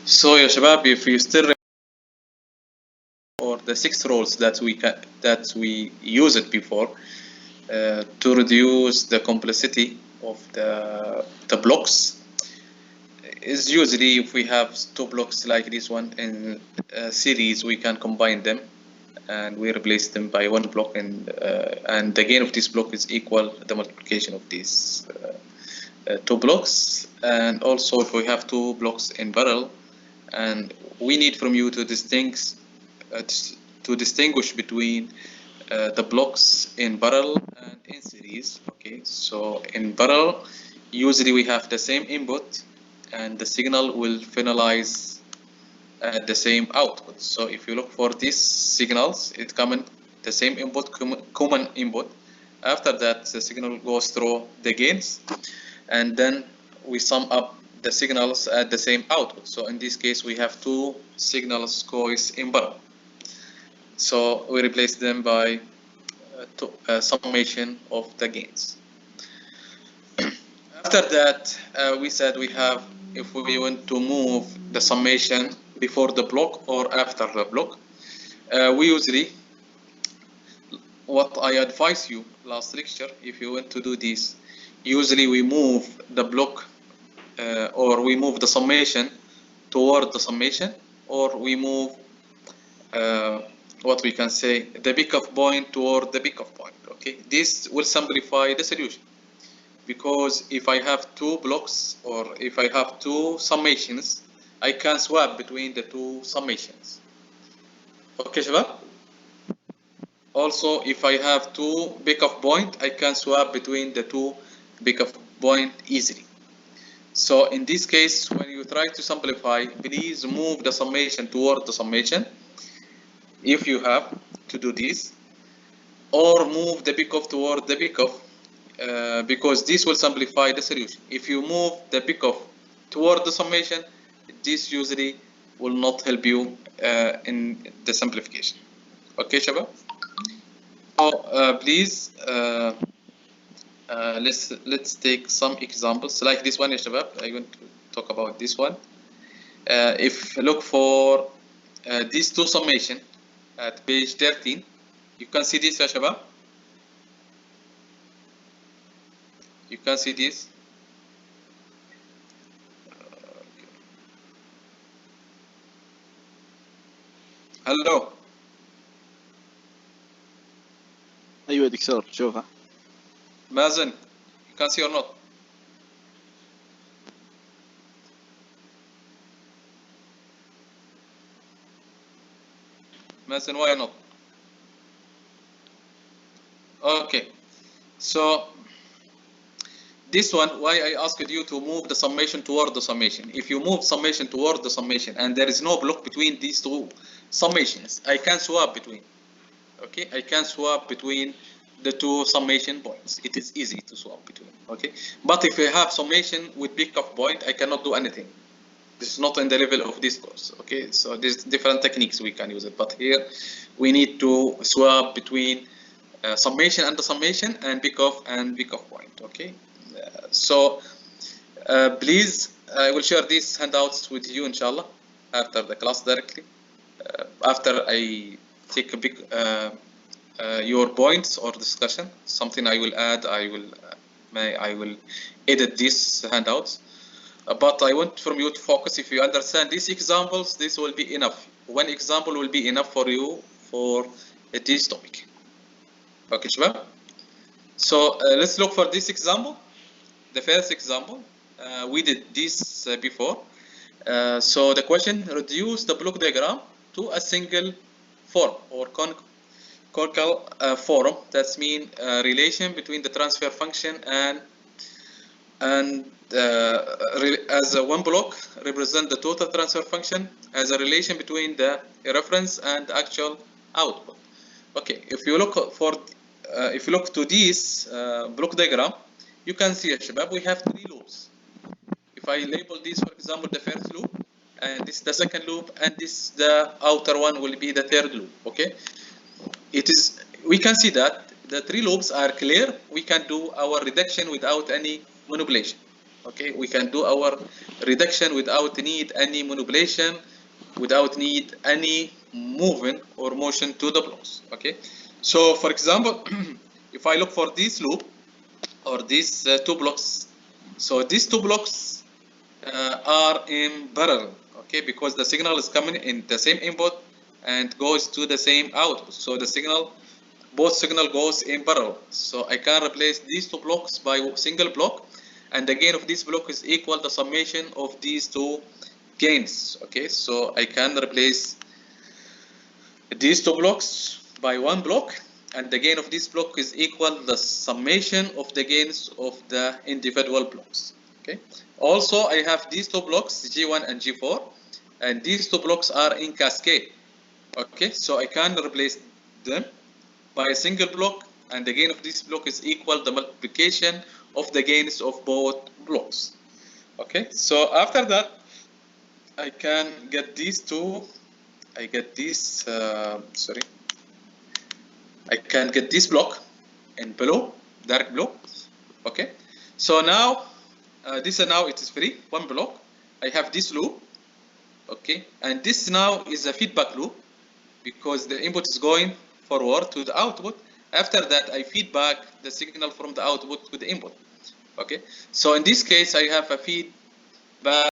So يا شباب, if you still or the 6 roles that we used before to reduce the complexity of the blocks, is usually if we have 2 blocks like this one in series, we can combine them and we replace them by 1 block, and the gain of this block is equal the multiplication of these 2 blocks. And also if we have 2 blocks in parallel, and we need from you to distinguish between the blocks in parallel and in series. Okay, so in parallel, usually we have the same input and the signal will finalize at the same output. So if you look for these signals, it common the same input, common input. After that, the signal goes through the gains, and then we sum up the signals at the same output. So in this case, we have 2 signals coils in parallel. So we replace them by summation of the gains. After that, we said we have, if we want to move the summation before the block or after the block, we usually, what I advise you last lecture, if you want to do this, usually we move the block or we move the summation toward the summation, or we move what we can say the pickoff point toward the pickoff point. Okay, this will simplify the solution, because if I have 2 blocks or if I have 2 summations, I can swap between the 2 summations. Okay, Shabab? Also, if I have 2 pickoff point, I can swap between the 2 pickoff point easily. So in this case, when you try to simplify, please move the summation toward the summation if you have to do this, or move the pickoff toward the pickoff, because this will simplify the solution. If you move the pickoff toward the summation, this usually will not help you in the simplification. Okay, Shabab? So please, let's take some examples like this one, Shabab. I'm going to talk about this one. If you look for these 2 summation at page 13, you can see this, Shabab. You can see this. Hello. ايوه دكتور شوفها. Mazen, you can see or not? Mazen, why not? Okay, so this one, why I asked you to move the summation toward the summation. If you move summation toward the summation and there is no block between these 2 summations, I can swap between. Okay, I can swap between the 2 summation points. It is easy to swap between. Okay, but if you have summation with pickoff point, I cannot do anything. This is not in the level of this course. Okay, so there's different techniques we can use it, but here we need to swap between summation and the summation and pickoff point. Okay, so please, I will share these handouts with you inshallah after the class directly. After I take a big your points or discussion, something I will add, I will edit these handouts. But I want from you to focus. If you understand these examples, this will be enough. 1 example will be enough for you for this topic. Okay, Shabab? So let's look for this example. The first example, we did this before. So the question, reduce the block diagram to a single form or conical form. That's mean relation between the transfer function and as a 1 block represent the total transfer function as a relation between the reference and actual output. Okay, if you look for if you look to this block diagram, you can see, Shabab, we have 3 loops. If I label this, for example, the first loop, and this the second loop, and this the outer one will be the third loop. Okay, we can see that the 3 loops are clear. We can do our reduction without any manipulation. Okay, we can do our reduction without need any manipulation, without need any movement or motion to the blocks. Okay, so for example, if I look for this loop or these two blocks, so these two blocks are in parallel. Okay, because the signal is coming in the same input and goes to the same output. So the signal, both signal goes in parallel. So I can replace these two blocks by a single block, and the gain of this block is equal the summation of these two gains. Okay, so I can replace these two blocks by one block, and the gain of this block is equal the summation of the gains of the individual blocks. Okay, also I have these two blocks G1 and G4, and these two blocks are in cascade. Okay, so I can replace them by a single block, and the gain of this block is equal the multiplication of the gains of both blocks. Okay, so after that I can get these two, I get this I can get this block in blue, dark blue. Okay, so now this now it is free, one block. I have this loop. Okay, and this now is a feedback loop because the input is going forward to the output. After that, I feed back the signal from the output to the input. Okay, so in this case, I have a feedback